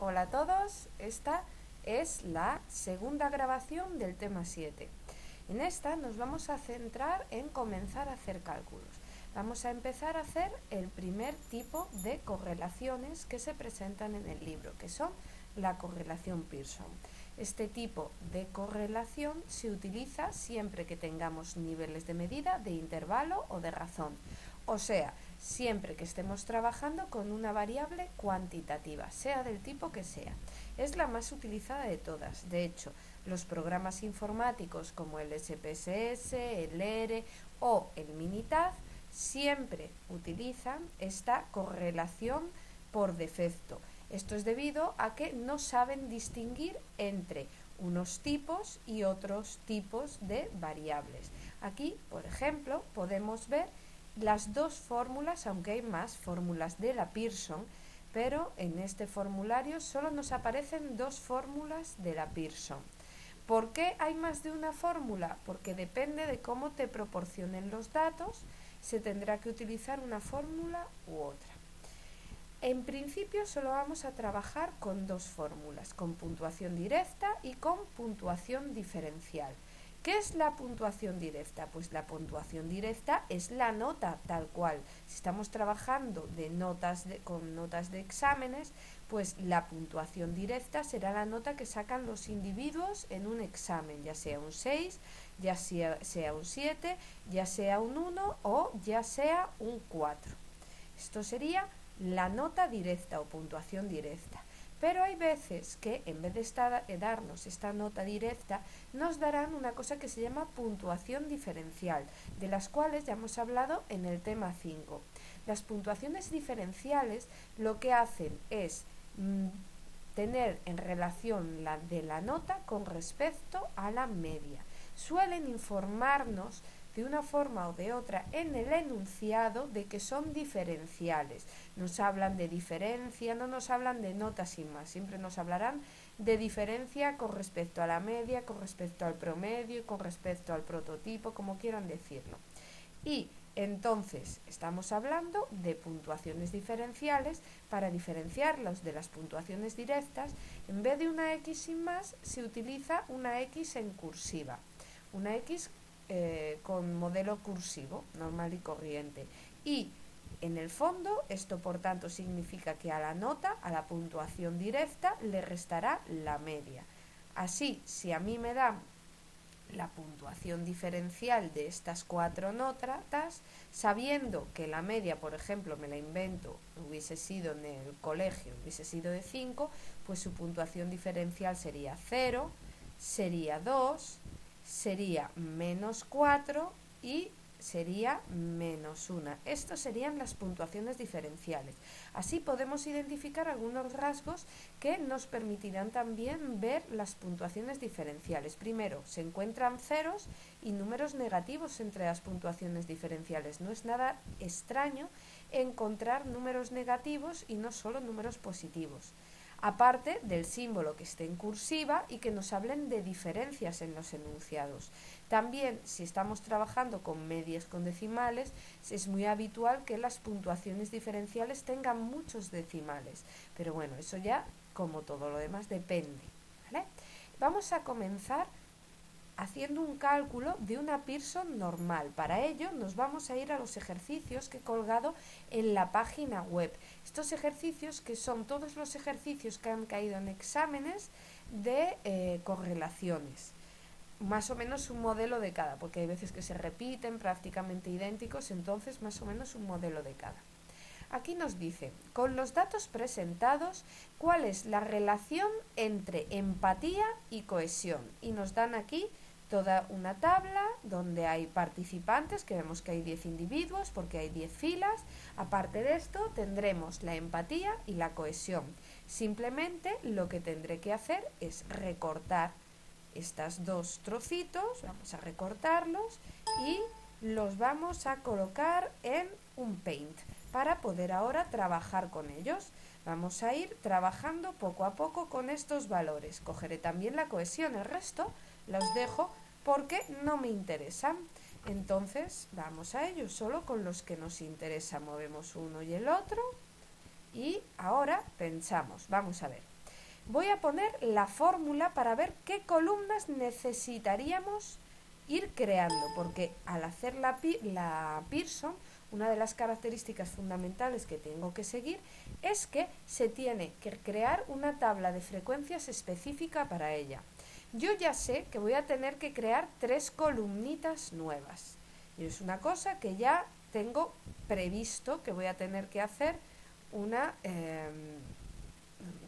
Hola a todos, esta es la segunda grabación del tema 7. En esta nos vamos a centrar en comenzar a hacer cálculos. Vamos a empezar a hacer el primer tipo de correlaciones que se presentan en el libro, que son la correlación Pearson. Este tipo de correlación se utiliza siempre que tengamos niveles de medida de intervalo o de razón, o sea, siempre que estemos trabajando con una variable cuantitativa, sea del tipo que sea. Es la más utilizada de todas. De hecho, los programas informáticos como el SPSS, el ERE o el Minitab siempre utilizan esta correlación por defecto. Esto es debido a que no saben distinguir entre unos tipos y otros tipos de variables. Aquí, por ejemplo, podemos ver las dos fórmulas, aunque hay más fórmulas de la Pearson, pero en este formulario solo nos aparecen dos fórmulas de la Pearson. ¿Por qué hay más de una fórmula? Porque depende de cómo te proporcionen los datos, se tendrá que utilizar una fórmula u otra. En principio solo vamos a trabajar con dos fórmulas, con puntuación directa y con puntuación diferencial. ¿Qué es la puntuación directa? Pues la puntuación directa es la nota tal cual. Si estamos trabajando con notas de exámenes, pues la puntuación directa será la nota que sacan los individuos en un examen, ya sea un 6, ya sea un 7, ya sea un 1 o ya sea un 4. Esto sería la nota directa o puntuación directa. Pero hay veces que en vez de darnos esta nota directa, nos darán una cosa que se llama puntuación diferencial, de las cuales ya hemos hablado en el tema 5. Las puntuaciones diferenciales lo que hacen es tener en relación la nota con respecto a la media. Suelen informarnos de una forma o de otra en el enunciado de que son diferenciales. Nos hablan de diferencia, no nos hablan de nota sin más, siempre nos hablarán de diferencia con respecto a la media, con respecto al promedio y con respecto al prototipo, como quieran decirlo. Y entonces estamos hablando de puntuaciones diferenciales. Para diferenciarlos de las puntuaciones directas, en vez de una X sin más, se utiliza una X en cursiva. Una X con modelo cursivo, normal y corriente. Y en el fondo, esto por tanto significa que a la nota, a la puntuación directa, le restará la media. Así, si a mí me dan la puntuación diferencial de estas cuatro notas, sabiendo que la media, por ejemplo, me la invento, hubiese sido en el colegio, hubiese sido de 5, pues su puntuación diferencial sería 0, sería 2, sería menos 4 y sería menos 1. Estas serían las puntuaciones diferenciales. Así podemos identificar algunos rasgos que nos permitirán también ver las puntuaciones diferenciales. Primero, se encuentran ceros y números negativos entre las puntuaciones diferenciales. No es nada extraño encontrar números negativos y no solo números positivos. Aparte del símbolo que esté en cursiva y que nos hablen de diferencias en los enunciados. También, si estamos trabajando con medias con decimales, es muy habitual que las puntuaciones diferenciales tengan muchos decimales. Pero bueno, eso ya, como todo lo demás, depende, ¿vale? Vamos a comenzar haciendo un cálculo de una Pearson normal. Para ello nos vamos a ir a los ejercicios que he colgado en la página web. Estos ejercicios, que son todos los ejercicios que han caído en exámenes de correlaciones. Más o menos un modelo de cada, porque hay veces que se repiten prácticamente idénticos, entonces más o menos un modelo de cada. Aquí nos dice, con los datos presentados, ¿cuál es la relación entre empatía y cohesión? Y nos dan aquí toda una tabla donde hay participantes, que vemos que hay 10 individuos porque hay 10 filas. Aparte de esto tendremos la empatía y la cohesión. Simplemente lo que tendré que hacer es recortar estos dos trocitos, vamos a recortarlos y los vamos a colocar en un Paint para poder ahora trabajar con ellos. Vamos a ir trabajando poco a poco con estos valores. Cogeré también la cohesión, el resto los dejo porque no me interesan. Entonces vamos a ello, solo con los que nos interesa. Movemos uno y el otro y ahora pensamos, vamos a ver. voy a poner la fórmula para ver qué columnas necesitaríamos ir creando, porque al hacer la Pearson, una de las características fundamentales que tengo que seguir es que se tiene que crear una tabla de frecuencias específica para ella. Yo ya sé que voy a tener que crear 3 columnitas nuevas. Y es una cosa que ya tengo previsto que voy a tener que hacer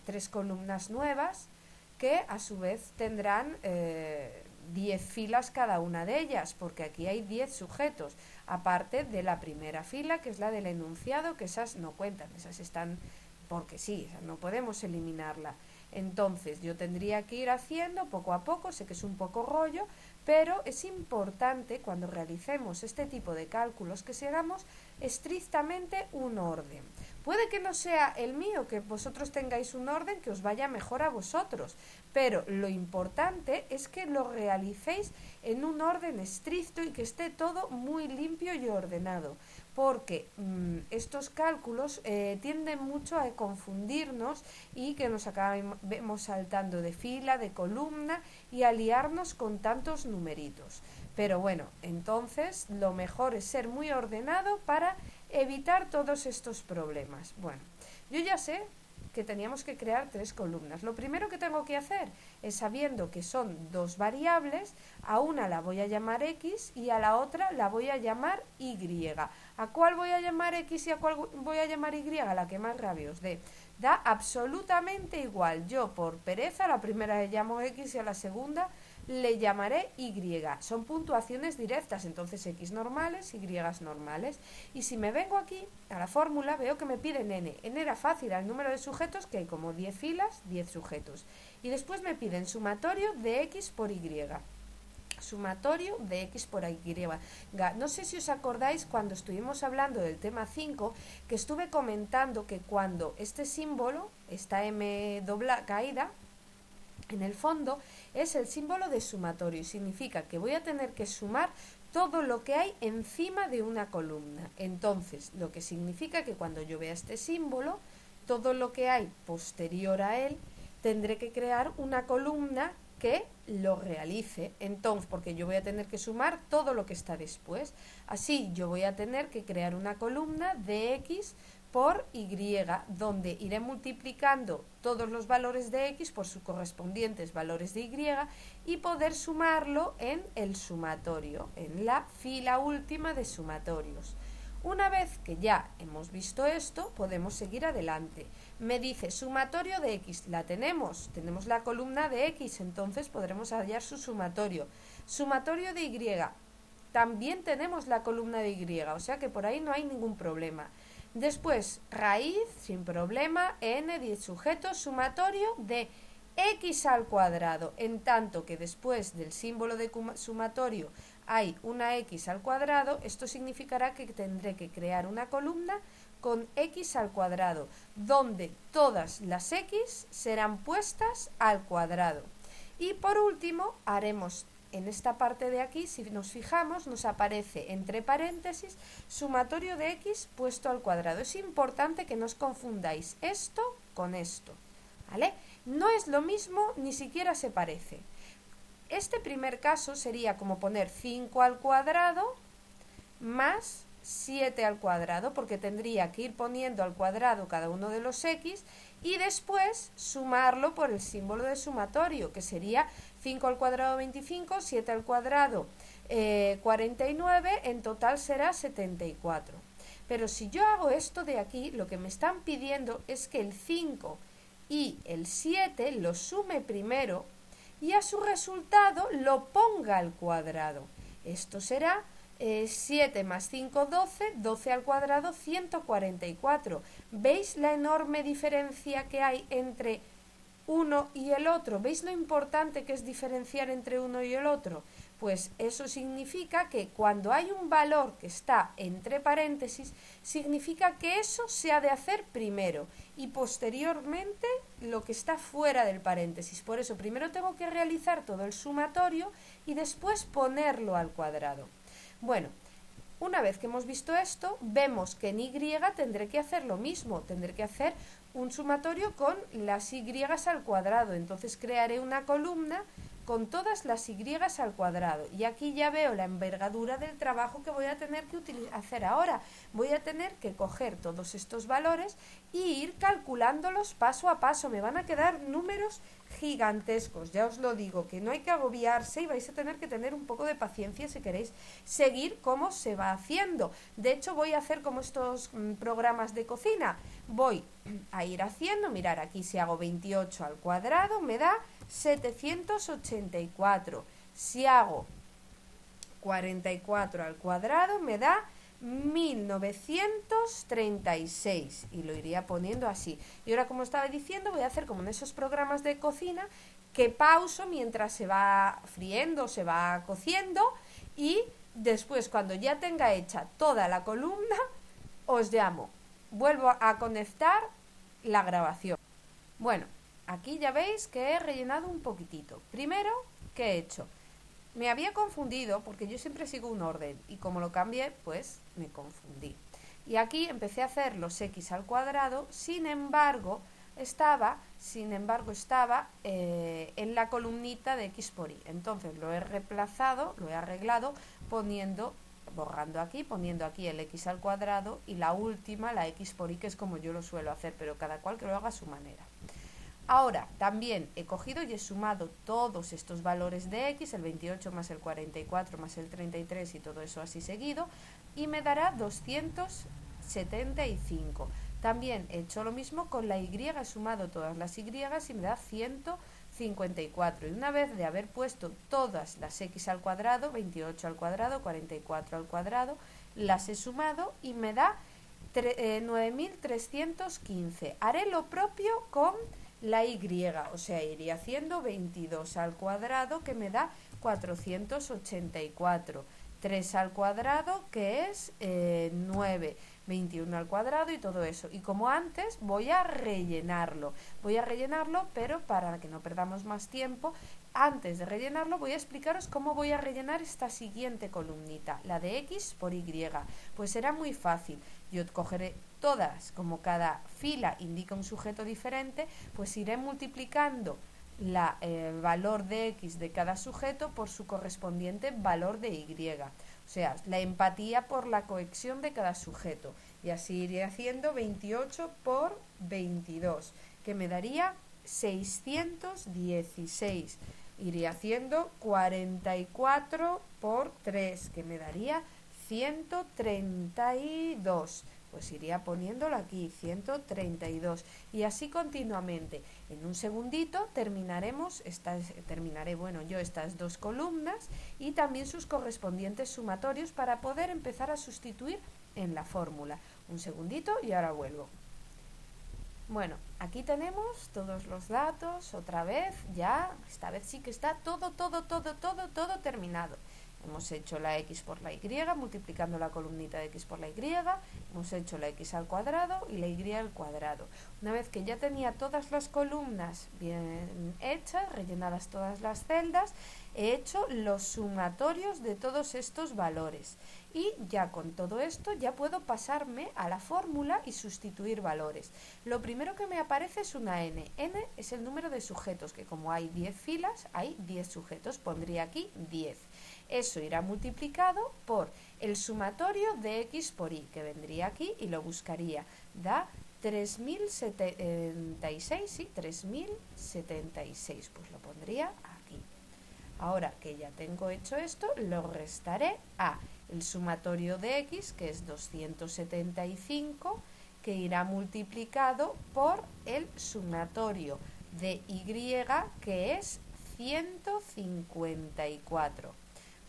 3 columnas nuevas que a su vez tendrán 10 filas cada una de ellas, porque aquí hay 10 sujetos, aparte de la primera fila, que es la del enunciado, que esas no cuentan, esas están porque sí, no podemos eliminarla. Entonces yo tendría que ir haciendo poco a poco, sé que es un poco rollo, pero es importante cuando realicemos este tipo de cálculos que sigamos estrictamente un orden. Puede que no sea el mío, que vosotros tengáis un orden que os vaya mejor a vosotros, pero lo importante es que lo realicéis en un orden estricto y que esté todo muy limpio y ordenado, porque estos cálculos tienden mucho a confundirnos y que nos acabemos saltando de fila, de columna y a liarnos con tantos numeritos. Pero bueno, entonces lo mejor es ser muy ordenado para evitar todos estos problemas. Bueno, yo ya sé que teníamos que crear 3 columnas. Lo primero que tengo que hacer es, sabiendo que son 2 variables, a una la voy a llamar X y a la otra la voy a llamar Y. ¿A cuál voy a llamar X y a cuál voy a llamar Y? La que más rabia os dé. Da absolutamente igual. Yo, por pereza, a la primera le llamo X y a la segunda le llamaré Y. Son puntuaciones directas, entonces X normales, Y normales. Y si me vengo aquí a la fórmula, veo que me piden N. N era fácil, al número de sujetos, que hay como 10 filas, 10 sujetos. Y después me piden sumatorio de X por Y. Sumatorio de X por Y. No sé si os acordáis cuando estuvimos hablando del tema 5, que estuve comentando que cuando este símbolo, esta M caída, en el fondo es el símbolo de sumatorio y significa que voy a tener que sumar todo lo que hay encima de una columna. Entonces, lo que significa que cuando yo vea este símbolo, todo lo que hay posterior a él, tendré que crear una columna que lo realice. Entonces, porque yo voy a tener que sumar todo lo que está después. Así, yo voy a tener que crear una columna de X por Y, donde iré multiplicando todos los valores de X por sus correspondientes valores de Y y poder sumarlo en el sumatorio, en la fila última de sumatorios. Una vez que ya hemos visto esto, podemos seguir adelante. Me dice sumatorio de X, la tenemos la columna de X, entonces podremos hallar su sumatorio. Sumatorio de Y, también tenemos la columna de Y, o sea que por ahí no hay ningún problema. Después, raíz, sin problema, n, 10 sujetos, sumatorio de x al cuadrado, en tanto que después del símbolo de sumatorio hay una x al cuadrado, esto significará que tendré que crear una columna con x al cuadrado, donde todas las x serán puestas al cuadrado. Y por último, haremos en esta parte de aquí, si nos fijamos, nos aparece entre paréntesis sumatorio de x puesto al cuadrado. Es importante que no os confundáis esto con esto, ¿vale? No es lo mismo, ni siquiera se parece. Este primer caso sería como poner 5 al cuadrado más 7 al cuadrado, porque tendría que ir poniendo al cuadrado cada uno de los x y después sumarlo por el símbolo de sumatorio, que sería 5 al cuadrado 25, 7 al cuadrado 49, en total será 74. Pero si yo hago esto de aquí, lo que me están pidiendo es que el 5 y el 7 lo sume primero y a su resultado lo ponga al cuadrado. Esto será 7 más 5, 12, 12 al cuadrado, 144. ¿Veis la enorme diferencia que hay entre uno y el otro? ¿Veis lo importante que es diferenciar entre uno y el otro? Pues eso significa que cuando hay un valor que está entre paréntesis, significa que eso se ha de hacer primero y posteriormente lo que está fuera del paréntesis. Por eso primero tengo que realizar todo el sumatorio y después ponerlo al cuadrado. Bueno, Una vez que hemos visto esto, vemos que en y tendré que hacer lo mismo, tendré que hacer un sumatorio con las y al cuadrado, entonces crearé una columna con todas las y al cuadrado, y aquí ya veo la envergadura del trabajo que voy a tener que hacer ahora. Voy a tener que coger todos estos valores e ir calculándolos paso a paso, me van a quedar números gigantescos, ya os lo digo, que no hay que agobiarse y vais a tener que tener un poco de paciencia si queréis seguir cómo se va haciendo. De hecho, voy a hacer como estos programas de cocina, voy a ir haciendo, mirar aquí, si hago 28 al cuadrado me da 784, si hago 44 al cuadrado me da 1936, y lo iría poniendo así. Y ahora, como estaba diciendo, voy a hacer como en esos programas de cocina, que pauso mientras se va friendo, se va cociendo, y después, cuando ya tenga hecha toda la columna, os llamo. Vuelvo a conectar la grabación. Bueno, aquí ya veis que he rellenado un poquitito. Primero, ¿qué he hecho? Me había confundido porque yo siempre sigo un orden y como lo cambié, pues me confundí. Y aquí empecé a hacer los x al cuadrado, sin embargo estaba en la columnita de x por y. Entonces lo he reemplazado, lo he arreglado borrando aquí, poniendo aquí el x al cuadrado y la última, la x por y, que es como yo lo suelo hacer, pero cada cual que lo haga a su manera. Ahora, también he cogido y he sumado todos estos valores de x, el 28 más el 44 más el 33 y todo eso así seguido, y me dará 275. También he hecho lo mismo con la y, he sumado todas las y y me da 154. Y una vez de haber puesto todas las x al cuadrado, 28 al cuadrado, 44 al cuadrado, las he sumado y me da 9315. Haré lo propio con la y, o sea, iría haciendo 22 al cuadrado, que me da 484, 3 al cuadrado, que es 9, 21 al cuadrado y todo eso. Y como antes, voy a rellenarlo, pero para que no perdamos más tiempo, antes de rellenarlo voy a explicaros cómo voy a rellenar esta siguiente columnita, la de x por y. Pues será muy fácil. Yo cogeré todas, como cada fila indica un sujeto diferente, pues iré multiplicando el valor de x de cada sujeto por su correspondiente valor de y. O sea, la empatía por la cohesión de cada sujeto. Y así iré haciendo 28 por 22, que me daría 616. Iré haciendo 44 por 3, que me daría 132. Pues iría poniéndolo aquí, 132. Y así continuamente. En un segundito terminaré estas dos columnas y también sus correspondientes sumatorios para poder empezar a sustituir en la fórmula. Un segundito y ahora vuelvo. Bueno, aquí tenemos todos los datos, otra vez, ya, esta vez sí que está todo terminado. Hemos hecho la x por la y, multiplicando la columnita de x por la y, hemos hecho la x al cuadrado y la y al cuadrado. Una vez que ya tenía todas las columnas bien hechas, rellenadas todas las celdas, he hecho los sumatorios de todos estos valores. Y ya con todo esto ya puedo pasarme a la fórmula y sustituir valores. Lo primero que me aparece es una n. N es el número de sujetos, que como hay 10 filas, hay 10 sujetos. Pondría aquí 10. Eso irá multiplicado por el sumatorio de x por y, que vendría aquí y lo buscaría. Da 3076, sí, 3076. Pues lo pondría aquí. Ahora que ya tengo hecho esto, lo restaré a el sumatorio de x, que es 275, que irá multiplicado por el sumatorio de y, que es 154.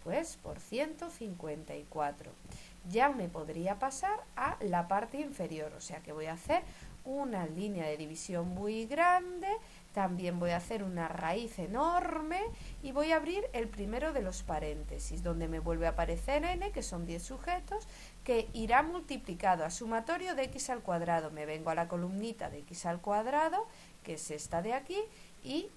Pues por 154. Ya me podría pasar a la parte inferior, o sea que voy a hacer una línea de división muy grande, también voy a hacer una raíz enorme y voy a abrir el primero de los paréntesis, donde me vuelve a aparecer n, que son 10 sujetos, que irá multiplicado a sumatorio de x al cuadrado. Me vengo a la columnita de x al cuadrado, que es esta de aquí, y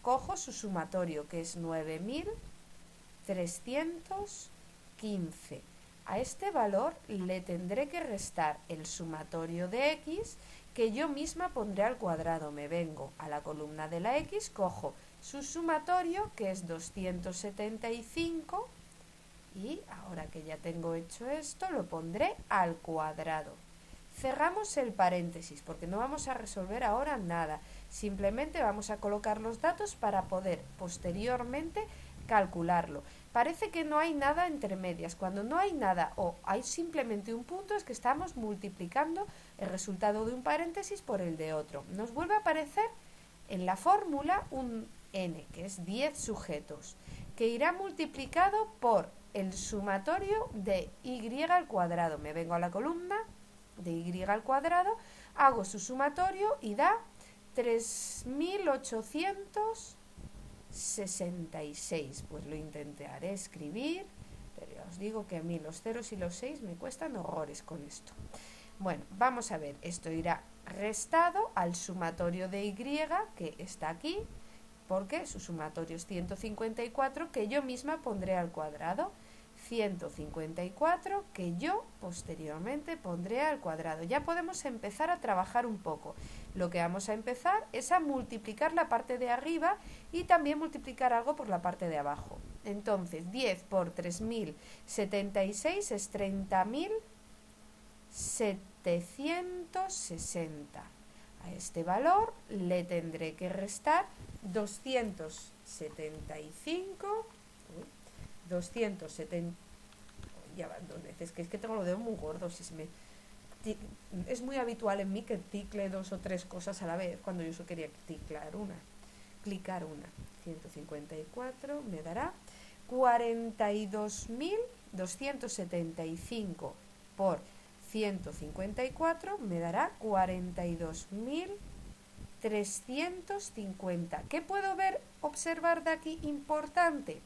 cojo su sumatorio, que es 9315. A este valor le tendré que restar el sumatorio de x, que yo misma pondré al cuadrado. Me vengo a la columna de la x, cojo su sumatorio, que es 275, y ahora que ya tengo hecho esto, lo pondré al cuadrado. Cerramos el paréntesis, porque no vamos a resolver ahora nada. Simplemente vamos a colocar los datos para poder posteriormente calcularlo. Parece que no hay nada entre medias. Cuando no hay nada o hay simplemente un punto, es que estamos multiplicando el resultado de un paréntesis por el de otro. Nos vuelve a aparecer en la fórmula un n, que es 10 sujetos, que irá multiplicado por el sumatorio de y al cuadrado. Me vengo a la columna de y al cuadrado, hago su sumatorio y da 3866. Pues lo intentaré escribir, pero ya os digo que a mí los ceros y los 6 me cuestan horrores con esto. Bueno, vamos a ver, esto irá restado al sumatorio de y, que está aquí, porque su sumatorio es 154, que yo misma pondré al cuadrado. 154 que yo posteriormente pondré al cuadrado. Ya podemos empezar a trabajar un poco. Lo que vamos a empezar es a multiplicar la parte de arriba y también multiplicar algo por la parte de abajo. Entonces 10 por 3076 es 30.760. A este valor le tendré que restar 270, ya van 2 veces, que es que tengo los dedos muy gordos, es muy habitual en mí que ticle 2 o 3 cosas a la vez, cuando yo solo quería clicar una. 154 me dará 42.275 por 154 me dará 42.350. ¿Qué puedo observar de aquí importante?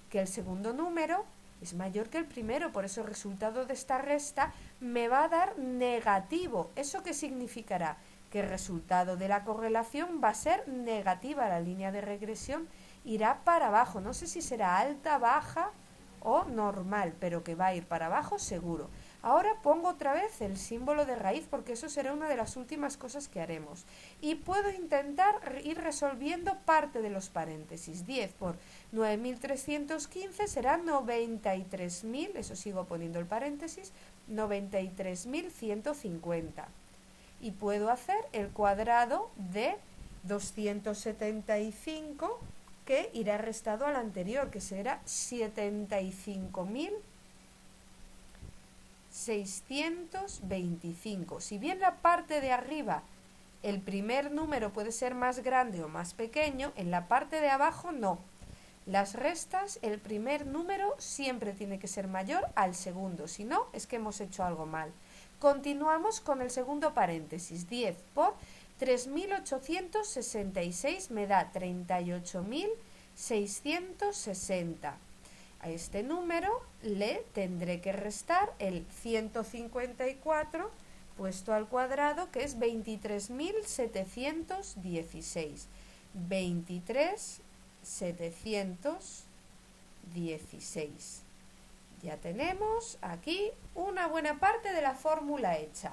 Que el segundo número es mayor que el primero, por eso el resultado de esta resta me va a dar negativo. ¿Eso qué significará? Que el resultado de la correlación va a ser negativa, la línea de regresión irá para abajo. No sé si será alta, baja o normal, pero que va a ir para abajo seguro. Ahora pongo otra vez el símbolo de raíz, porque eso será una de las últimas cosas que haremos. Y puedo intentar ir resolviendo parte de los paréntesis. 10 por 9.315 será 93.000, eso sigo poniendo el paréntesis, 93.150. Y puedo hacer el cuadrado de 275, que irá restado al anterior, que será 75.625. Si bien la parte de arriba, el primer número puede ser más grande o más pequeño, en la parte de abajo no. Las restas, el primer número siempre tiene que ser mayor al segundo, si no, es que hemos hecho algo mal. Continuamos con el segundo paréntesis. 10 por 3.866 me da 38.660. A este número le tendré que restar el 154 puesto al cuadrado, que es 23.716. 23.716. Ya tenemos aquí una buena parte de la fórmula hecha.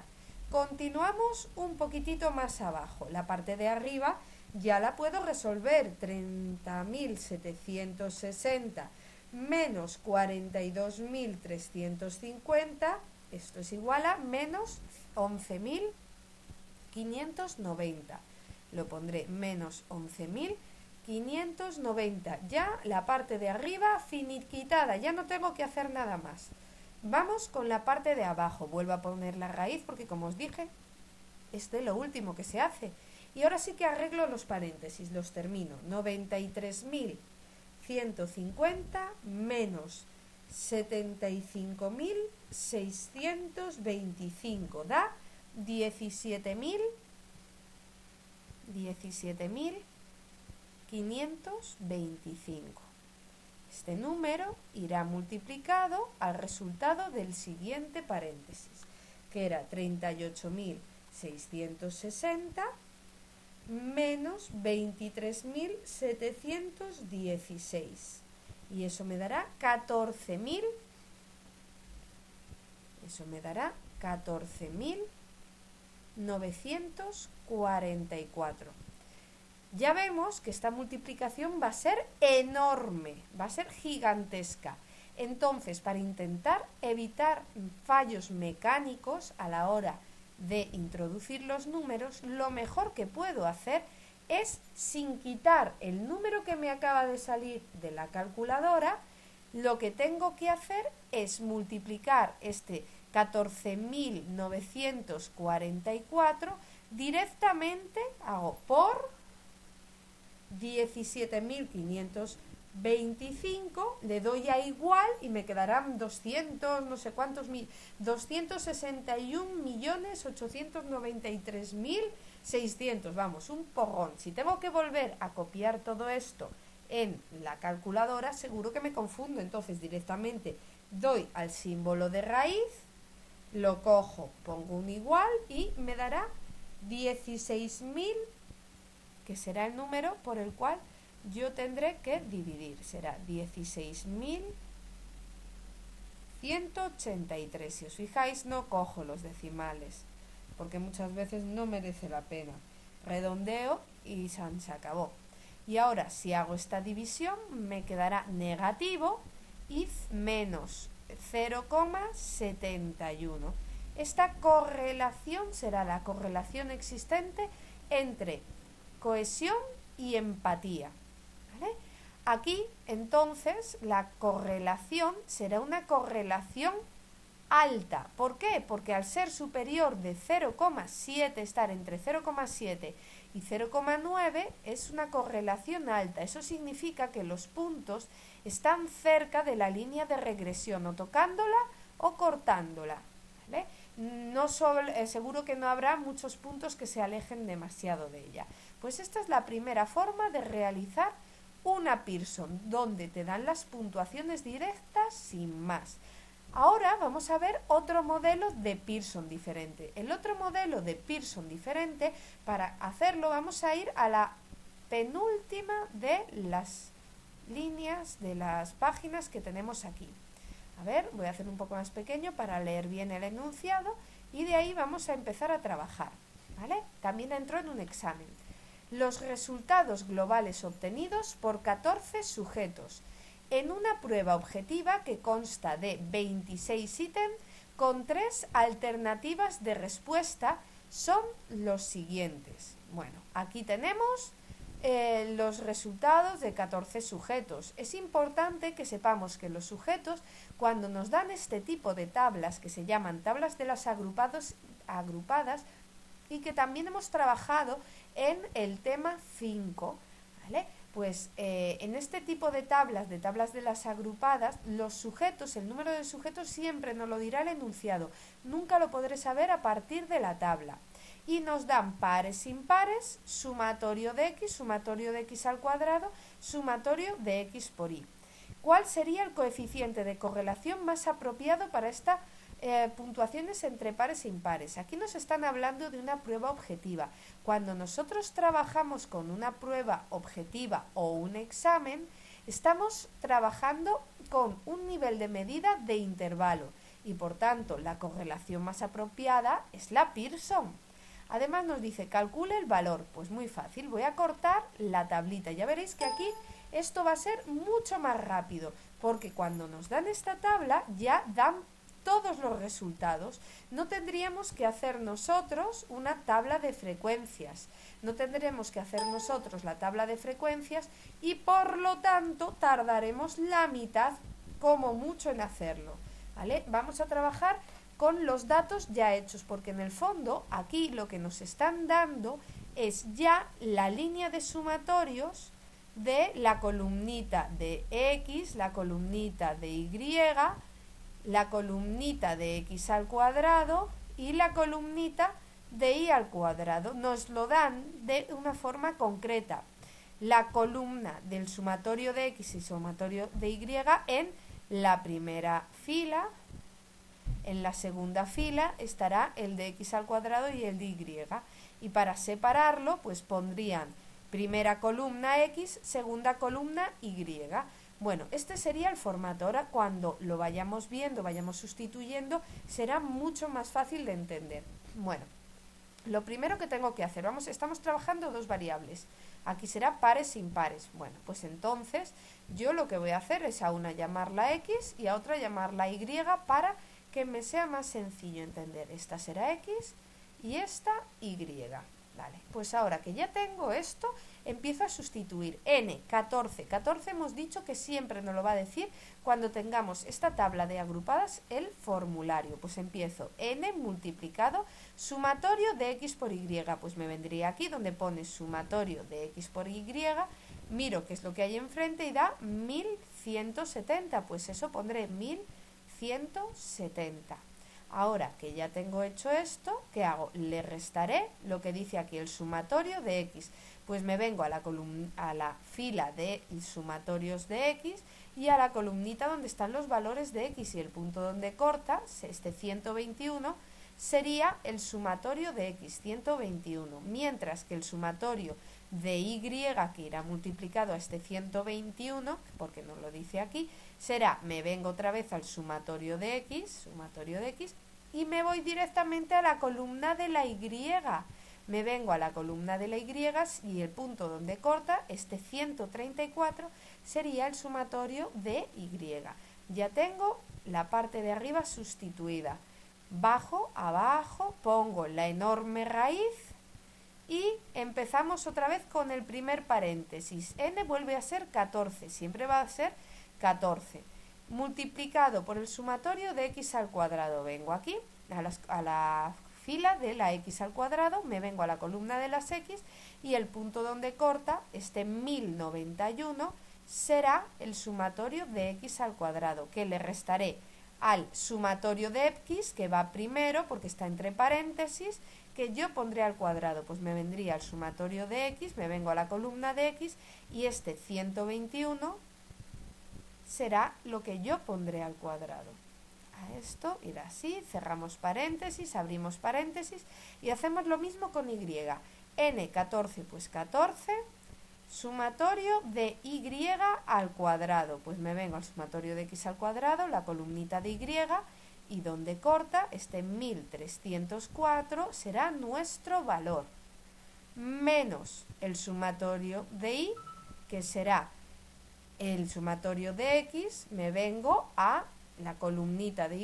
Continuamos un poquitito más abajo. La parte de arriba ya la puedo resolver. 30.760 menos 42.350, esto es igual a menos 11.590. Lo pondré menos 11.590. Ya la parte de arriba finiquitada, ya no tengo que hacer nada más. Vamos con la parte de abajo. Vuelvo a poner la raíz porque, como os dije, este es lo último que se hace. Y ahora sí que arreglo los paréntesis, los termino. 93.150 menos 75.625 da 17.525. Este número irá multiplicado al resultado del siguiente paréntesis, que era 38.660 menos 23.716. Y eso me dará 14.000 Eso me dará 14.944. Ya vemos que esta multiplicación va a ser enorme, va a ser gigantesca. Entonces, para intentar evitar fallos mecánicos a la hora de introducir los números, lo mejor que puedo hacer es, sin quitar el número que me acaba de salir de la calculadora, lo que tengo que hacer es multiplicar este 14.944 directamente, hago por 17.525, le doy a igual y me quedarán 200, no sé cuántos mil, 261.893.600, vamos, un porrón. Si tengo que volver a copiar todo esto en la calculadora, seguro que me confundo. Entonces directamente doy al símbolo de raíz, lo cojo, pongo un igual y me dará 16.000, que será el número por el cual yo tendré que dividir. Será 16.183. Si os fijáis, no cojo los decimales, porque muchas veces no merece la pena. Redondeo y se acabó. Y ahora, si hago esta división, me quedará negativo y menos 0,71. Esta correlación será la correlación existente entre cohesión y empatía, ¿vale? Aquí, entonces, la correlación será una correlación alta. ¿Por qué? Porque al ser superior de 0,7, estar entre 0,7 y 0,9 es una correlación alta. Eso significa que los puntos están cerca de la línea de regresión, o tocándola o cortándola, ¿vale? No seguro que no habrá muchos puntos que se alejen demasiado de ella. Pues esta es la primera forma de realizar una Pearson, donde te dan las puntuaciones directas sin más. Ahora vamos a ver otro modelo de Pearson diferente. El otro modelo de Pearson diferente, para hacerlo vamos a ir a la penúltima de las líneas, de las páginas que tenemos aquí. A ver, voy a hacer un poco más pequeño para leer bien el enunciado y de ahí vamos a empezar a trabajar, ¿vale? También entró en un examen. Los resultados globales obtenidos por 14 sujetos en una prueba objetiva que consta de 26 ítems con 3 alternativas de respuesta son los siguientes. Bueno, aquí tenemos los resultados de 14 sujetos. Es importante que sepamos que los sujetos, cuando nos dan este tipo de tablas, que se llaman tablas de las agrupadas, y que también hemos trabajado en el tema 5, ¿vale? Pues en este tipo de tablas de las agrupadas, los sujetos, el número de sujetos siempre nos lo dirá el enunciado. Nunca lo podré saber a partir de la tabla. Y nos dan pares, impares, sumatorio de x al cuadrado, sumatorio de x por y. ¿Cuál sería el coeficiente de correlación más apropiado para estas puntuaciones entre pares e impares? Aquí nos están hablando de una prueba objetiva. Cuando nosotros trabajamos con una prueba objetiva o un examen, estamos trabajando con un nivel de medida de intervalo y por tanto la correlación más apropiada es la Pearson. Además nos dice, calcule el valor. Pues muy fácil, voy a cortar la tablita. Ya veréis que aquí esto va a ser mucho más rápido, porque cuando nos dan esta tabla ya dan todos los resultados. No tendríamos que hacer nosotros una tabla de frecuencias, no tendremos que hacer nosotros la tabla de frecuencias y por lo tanto tardaremos la mitad como mucho en hacerlo, ¿vale? Vamos a trabajar con los datos ya hechos, porque en el fondo aquí lo que nos están dando es ya la línea de sumatorios de la columnita de x, la columnita de y, la columnita de x al cuadrado y la columnita de y al cuadrado. Nos lo dan de una forma concreta. La columna del sumatorio de x y sumatorio de y en la primera fila. En la segunda fila estará el de x al cuadrado y el de y. Y para separarlo, pues pondrían primera columna x, segunda columna y. Bueno, este sería el formato. Ahora cuando lo vayamos viendo, vayamos sustituyendo, será mucho más fácil de entender. Bueno, lo primero que tengo que hacer, estamos trabajando dos variables. Aquí será pares e impares. Bueno, pues entonces yo lo que voy a hacer es a una llamarla x y a otra llamarla y para que me sea más sencillo entender. Esta será x y esta y. Vale, pues ahora que ya tengo esto, empiezo a sustituir. N, 14. 14 hemos dicho que siempre nos lo va a decir cuando tengamos esta tabla de agrupadas el formulario. Pues empiezo n multiplicado sumatorio de x por y. Pues me vendría aquí donde pone sumatorio de x por y, miro qué es lo que hay enfrente y da 1170. Pues eso pondré 1170. Ahora que ya tengo hecho esto, ¿qué hago? Le restaré lo que dice aquí, el sumatorio de x. Pues me vengo a la fila de sumatorios de x y a la columnita donde están los valores de x, y el punto donde corta, este 121, sería el sumatorio de x, 121, mientras que el sumatorio de y, que irá multiplicado a este 121, porque nos lo dice aquí, será, me vengo otra vez al sumatorio de x, y me voy directamente a la columna de la y. Me vengo a la columna de la y y el punto donde corta, este 134, sería el sumatorio de y. Ya tengo la parte de arriba sustituida. Bajo, abajo, pongo la enorme raíz y empezamos otra vez con el primer paréntesis. N vuelve a ser 14, siempre va a ser 14. Multiplicado por el sumatorio de x al cuadrado. Vengo aquí a la fila de la x al cuadrado, me vengo a la columna de las x y el punto donde corta, este 1091, será el sumatorio de x al cuadrado, que le restaré al sumatorio de x, que va primero porque está entre paréntesis, que yo pondré al cuadrado. Pues me vendría al sumatorio de x, me vengo a la columna de x y este 121 será lo que yo pondré al cuadrado. A esto irá así, cerramos paréntesis, abrimos paréntesis y hacemos lo mismo con y. N, 14, pues 14, sumatorio de y al cuadrado. Pues me vengo al sumatorio de x al cuadrado, la columnita de y donde corta, este 1304 será nuestro valor, menos el sumatorio de y, que será el sumatorio de x, me vengo a la columnita de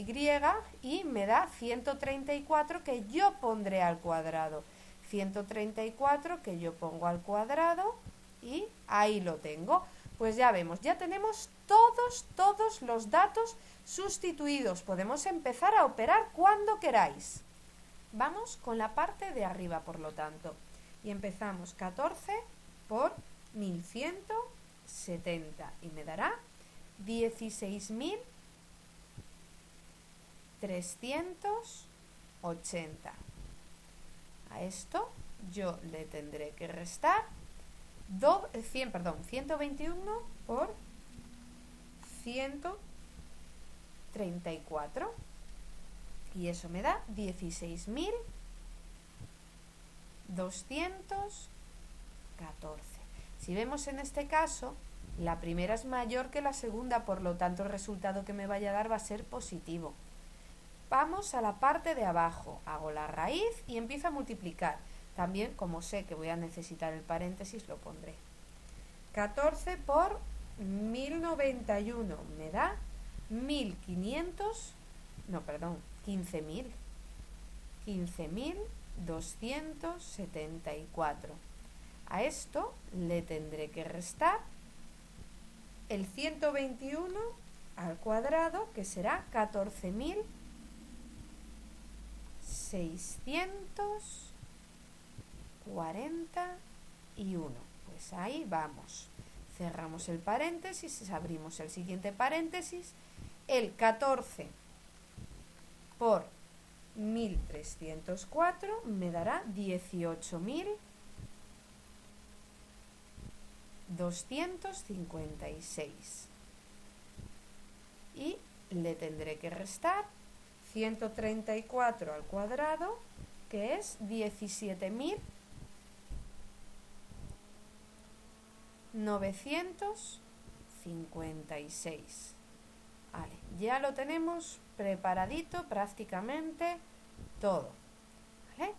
y me da 134 que yo pondré al cuadrado. 134 que yo pongo al cuadrado y ahí lo tengo. Pues ya vemos, ya tenemos todos los datos sustituidos. Podemos empezar a operar cuando queráis. Vamos con la parte de arriba, por lo tanto. Y empezamos 14 por 1170 y me dará 16.380. A esto yo le tendré que restar 121 por 134 y eso me da 16.214. Si vemos en este caso, la primera es mayor que la segunda, por lo tanto el resultado que me vaya a dar va a ser positivo. Vamos a la parte de abajo, hago la raíz y empiezo a multiplicar. También, como sé que voy a necesitar el paréntesis, lo pondré. 14 por 1091 me da 15.274. A esto le tendré que restar el 121 al cuadrado, que será 14.641. Pues ahí vamos. Cerramos el paréntesis, abrimos el siguiente paréntesis. El 14 por 1304 me dará 18.256. Y le tendré que restar 134 al cuadrado, que es 17.950. 56. Vale, ya lo tenemos preparadito prácticamente todo. ¿Vale?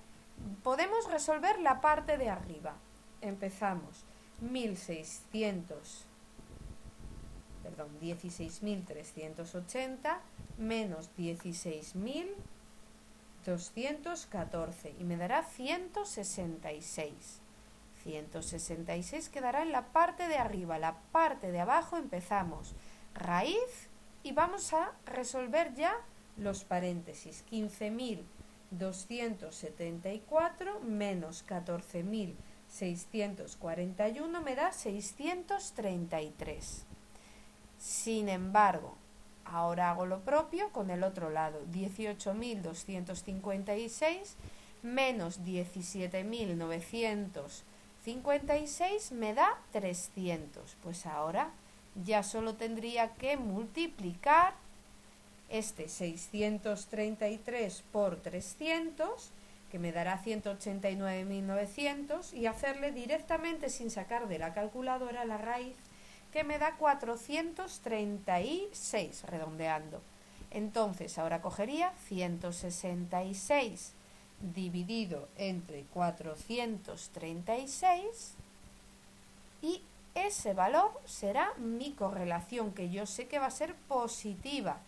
Podemos resolver la parte de arriba. Empezamos 16.380 menos 16.214 y me dará 166. 166 quedará en la parte de arriba. La parte de abajo empezamos raíz y vamos a resolver ya los paréntesis. 15.274 menos 14.641 me da 633. Sin embargo, ahora hago lo propio con el otro lado. 18.256 menos 17.956 me da 300. Pues ahora ya solo tendría que multiplicar este 633 por 300, que me dará 189.900, y hacerle directamente sin sacar de la calculadora la raíz, que me da 436, redondeando. Entonces ahora cogería 166 dividido entre 436 y ese valor será mi correlación, que yo sé que va a ser positiva.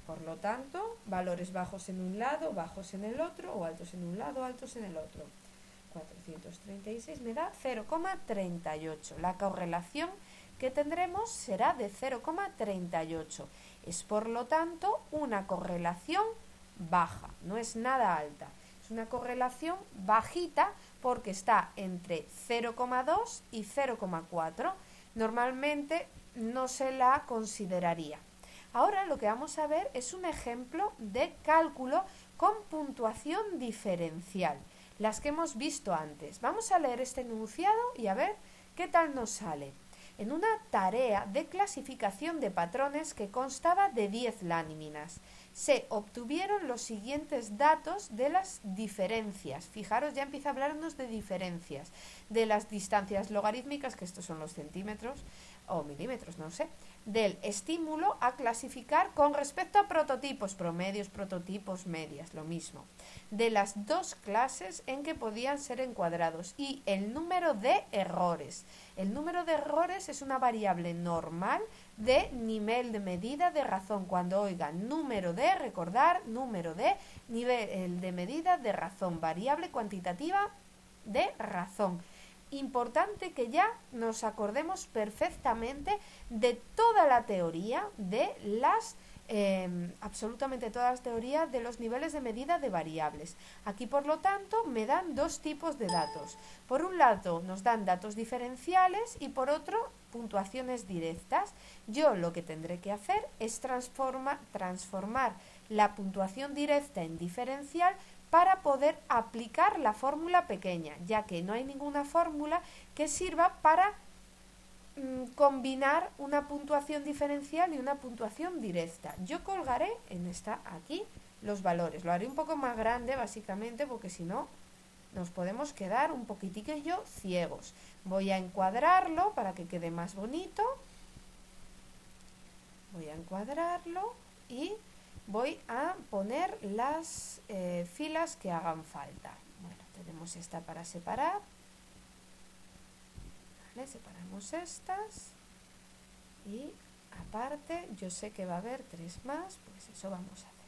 Por lo tanto, valores bajos en un lado, bajos en el otro, o altos en un lado, altos en el otro. 436 me da 0,38. La correlación que tendremos será de 0,38. Es por lo tanto una correlación baja, no es nada alta. Es una correlación bajita porque está entre 0,2 y 0,4. Normalmente no se la consideraría. Ahora lo que vamos a ver es un ejemplo de cálculo con puntuación diferencial, las que hemos visto antes. Vamos a leer este enunciado y a ver qué tal nos sale. En una tarea de clasificación de patrones que constaba de 10 láminas, se obtuvieron los siguientes datos de las diferencias. Fijaros, ya empieza a hablarnos de diferencias, de las distancias logarítmicas, que estos son los centímetros o milímetros, no sé, del estímulo a clasificar con respecto a prototipos, promedios, prototipos, medias, lo mismo, de las dos clases en que podían ser encuadrados y el número de errores. El número de errores es una variable normal de nivel de medida de razón. Cuando oigan número de, recordar, número de nivel de medida de razón, variable cuantitativa de razón. Importante que ya nos acordemos perfectamente de toda la teoría de las absolutamente todas las teorías de los niveles de medida de variables. Aquí, por lo tanto, me dan dos tipos de datos. Por un lado nos dan datos diferenciales y por otro puntuaciones directas. Yo lo que tendré que hacer es transformar la puntuación directa en diferencial para poder aplicar la fórmula pequeña, ya que no hay ninguna fórmula que sirva para combinar una puntuación diferencial y una puntuación directa. Yo colgaré en esta aquí los valores. Lo haré un poco más grande básicamente porque si no nos podemos quedar un poquitillo ciegos. Voy a encuadrarlo para que quede más bonito. Voy a encuadrarlo y voy a poner las filas que hagan falta. Bueno, tenemos esta para separar. Vale, separamos estas. Y aparte, yo sé que va a haber 3 más, pues eso vamos a hacer.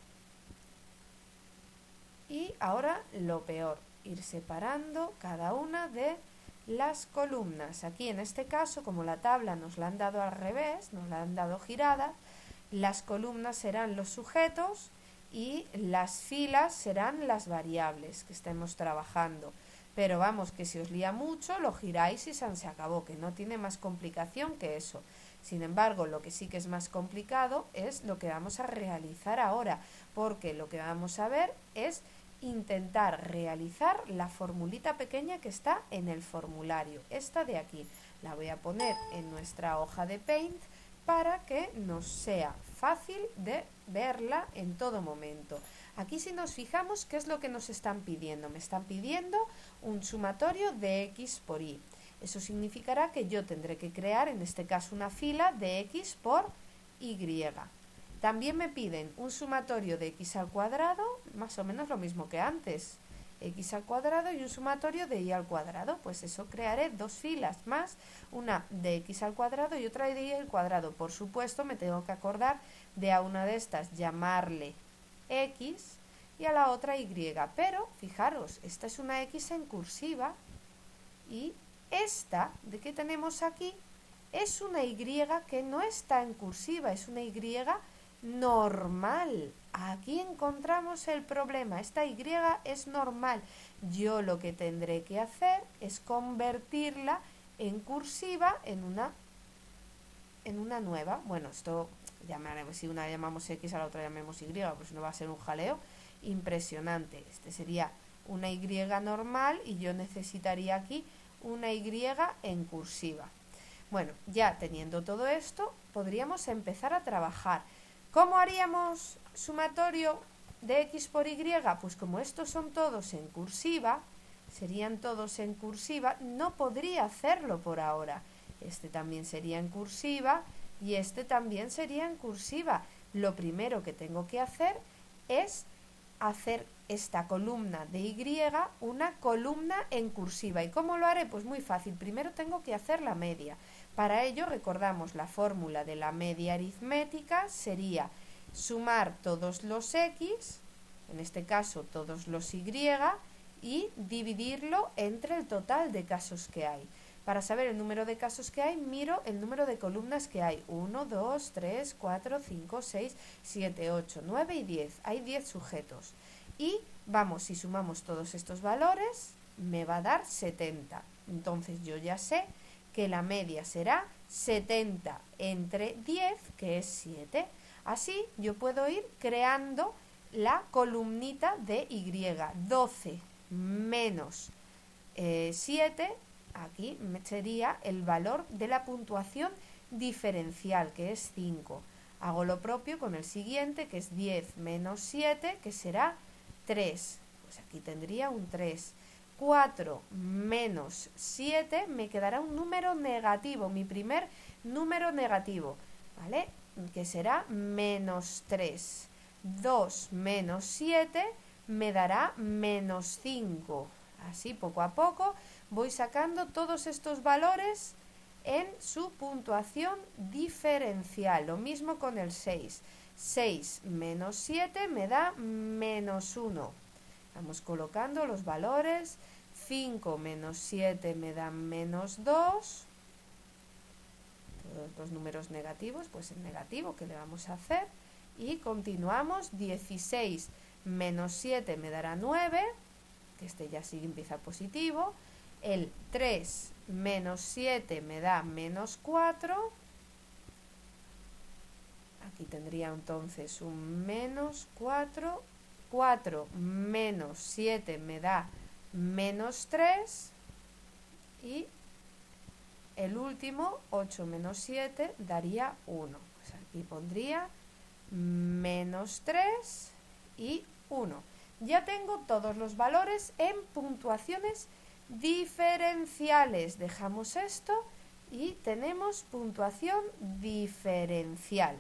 Y ahora lo peor, ir separando cada una de las columnas. Aquí en este caso, como la tabla nos la han dado al revés, nos la han dado girada, las columnas serán los sujetos y las filas serán las variables que estemos trabajando. Pero vamos, que si os lía mucho, lo giráis y se acabó, que no tiene más complicación que eso. Sin embargo, lo que sí que es más complicado es lo que vamos a realizar ahora, porque lo que vamos a ver es intentar realizar la formulita pequeña que está en el formulario. Esta de aquí la voy a poner en nuestra hoja de Paint para que nos sea fácil de verla en todo momento. Aquí si nos fijamos, ¿qué es lo que nos están pidiendo? Me están pidiendo un sumatorio de x por y. Eso significará que yo tendré que crear, en este caso, una fila de x por y. También me piden un sumatorio de x al cuadrado, más o menos lo mismo que antes, x al cuadrado y un sumatorio de y al cuadrado. Pues eso, crearé dos filas más, una de x al cuadrado y otra de y al cuadrado. Por supuesto, me tengo que acordar de a una de estas llamarle x y a la otra y, pero fijaros, esta es una x en cursiva y esta de que tenemos aquí es una y que no está en cursiva, es una y normal. Aquí encontramos el problema, esta y es normal. Yo lo que tendré que hacer es convertirla en cursiva en una nueva. Bueno, esto llamaremos, si una llamamos x a la otra llamemos y, pues no va a ser un jaleo impresionante. Este sería una y normal y yo necesitaría aquí una y en cursiva. Bueno, ya teniendo todo esto, podríamos empezar a trabajar. ¿Cómo haríamos sumatorio de x por y? Pues como estos son todos en cursiva, serían todos en cursiva, no podría hacerlo por ahora. Este también sería en cursiva y este también sería en cursiva. Lo primero que tengo que hacer es hacer esta columna de y una columna en cursiva. ¿Y cómo lo haré? Pues muy fácil. Primero tengo que hacer la media. Para ello recordamos la fórmula de la media aritmética, sería sumar todos los x, en este caso todos los y, y dividirlo entre el total de casos que hay. Para saber el número de casos que hay, miro el número de columnas que hay. 1, 2, 3, 4, 5, 6, 7, 8, 9 y 10. Hay 10 sujetos. Y vamos, si sumamos todos estos valores, me va a dar 70. Entonces yo ya sé que la media será 70 entre 10, que es 7. Así yo puedo ir creando la columnita de y. 12 menos 7, aquí sería el valor de la puntuación diferencial, que es 5. Hago lo propio con el siguiente, que es 10 menos 7, que será 3. Pues aquí tendría un 3. 4 menos 7 me quedará un número negativo, mi primer número negativo, ¿vale? Que será menos 3. 2 menos 7 me dará menos 5. Así poco a poco voy sacando todos estos valores en su puntuación diferencial. Lo mismo con el 6. 6 menos 7 me da menos 1. Vamos colocando los valores. 5 menos 7 me da menos 2. Todos los números negativos, pues el negativo, ¿qué le vamos a hacer? Y continuamos. 16 menos 7 me dará 9, que este ya sí empieza positivo. El 3 menos 7 me da menos 4. Aquí tendría entonces un menos 4. 4 menos 7 me da menos 3. Y el último, 8 menos 7, daría 1. Pues aquí pondría menos 3 y 1. Ya tengo todos los valores en puntuaciones diferenciales. Dejamos esto y tenemos puntuación diferencial.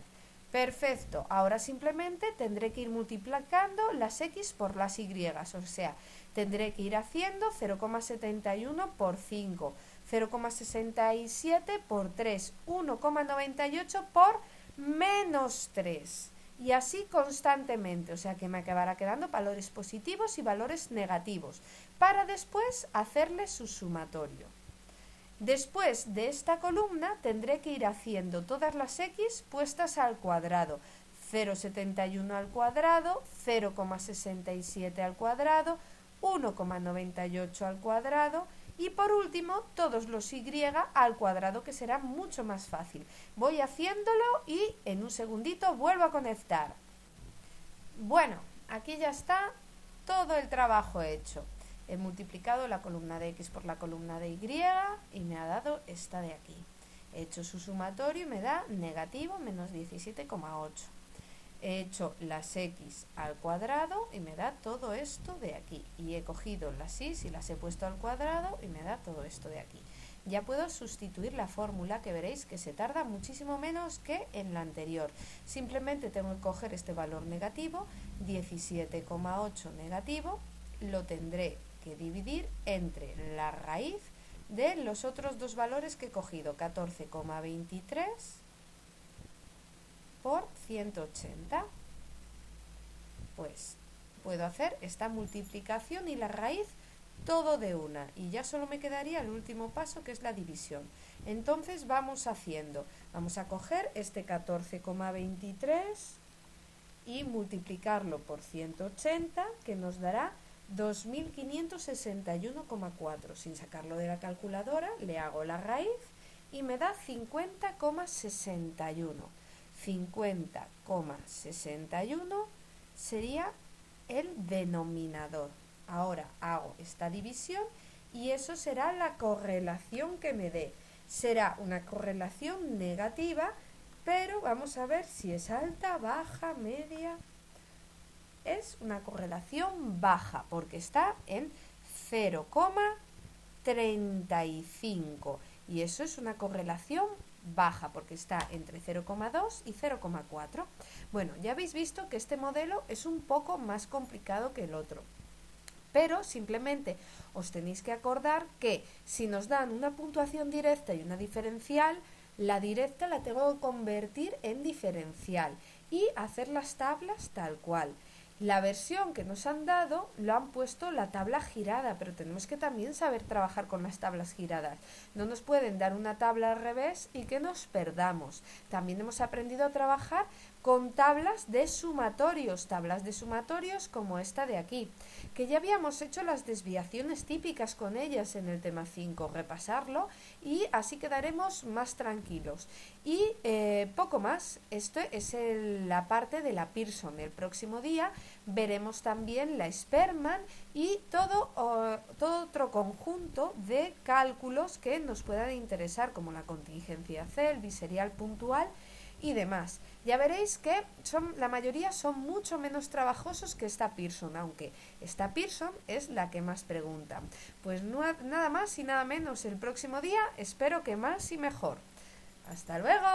Perfecto. Ahora simplemente tendré que ir multiplicando las x por las y. O sea, tendré que ir haciendo 0,71 por 5, 0,67 por 3, 1,98 por menos 3. Y así constantemente, o sea que me acabará quedando valores positivos y valores negativos, para después hacerle su sumatorio. Después de esta columna tendré que ir haciendo todas las x puestas al cuadrado. 0,71 al cuadrado, 0,67 al cuadrado, 1,98 al cuadrado y por último todos los y al cuadrado, que será mucho más fácil. Voy haciéndolo y en un segundito vuelvo a conectar. Bueno, aquí ya está todo el trabajo hecho. He multiplicado la columna de x por la columna de y me ha dado esta de aquí. He hecho su sumatorio y me da negativo menos 17,8. he hecho las x al cuadrado y me da todo esto de aquí. Y he cogido las y las he puesto al cuadrado y me da todo esto de aquí. Ya puedo sustituir la fórmula, que veréis que se tarda muchísimo menos que en la anterior. Simplemente tengo que coger este valor negativo, 17,8 negativo, lo tendré que dividir entre la raíz de los otros dos valores que he cogido, 14,23 por 180. Pues puedo hacer esta multiplicación y la raíz todo de una, y ya solo me quedaría el último paso, que es la división. Entonces vamos a coger este 14,23 y multiplicarlo por 180, que nos dará 2561,4. Sin sacarlo de la calculadora, le hago la raíz y me da 50,61. 50,61 sería el denominador. Ahora hago esta división y eso será la correlación que me dé. Será una correlación negativa, pero vamos a ver si es alta, baja, media. Es una correlación baja porque está en 0,35 y eso es una correlación baja porque está entre 0,2 y 0,4. Bueno, ya habéis visto que este modelo es un poco más complicado que el otro, pero simplemente os tenéis que acordar que si nos dan una puntuación directa y una diferencial, la directa la tengo que convertir en diferencial y hacer las tablas tal cual. La versión que nos han dado lo han puesto la tabla girada, pero tenemos que también saber trabajar con las tablas giradas. No nos pueden dar una tabla al revés y que nos perdamos. También hemos aprendido a trabajar con tablas de sumatorios como esta de aquí, que ya habíamos hecho las desviaciones típicas con ellas en el tema 5, repasarlo y así quedaremos más tranquilos. Y poco más, esto es la parte de la Pearson. El próximo día veremos también la Sperman y todo otro conjunto de cálculos que nos puedan interesar, como la contingencia C, el biserial puntual y demás. Ya veréis que la mayoría son mucho menos trabajosos que esta Pearson, aunque esta Pearson es la que más preguntan. Pues nada más y nada menos el próximo día, espero que más y mejor. ¡Hasta luego!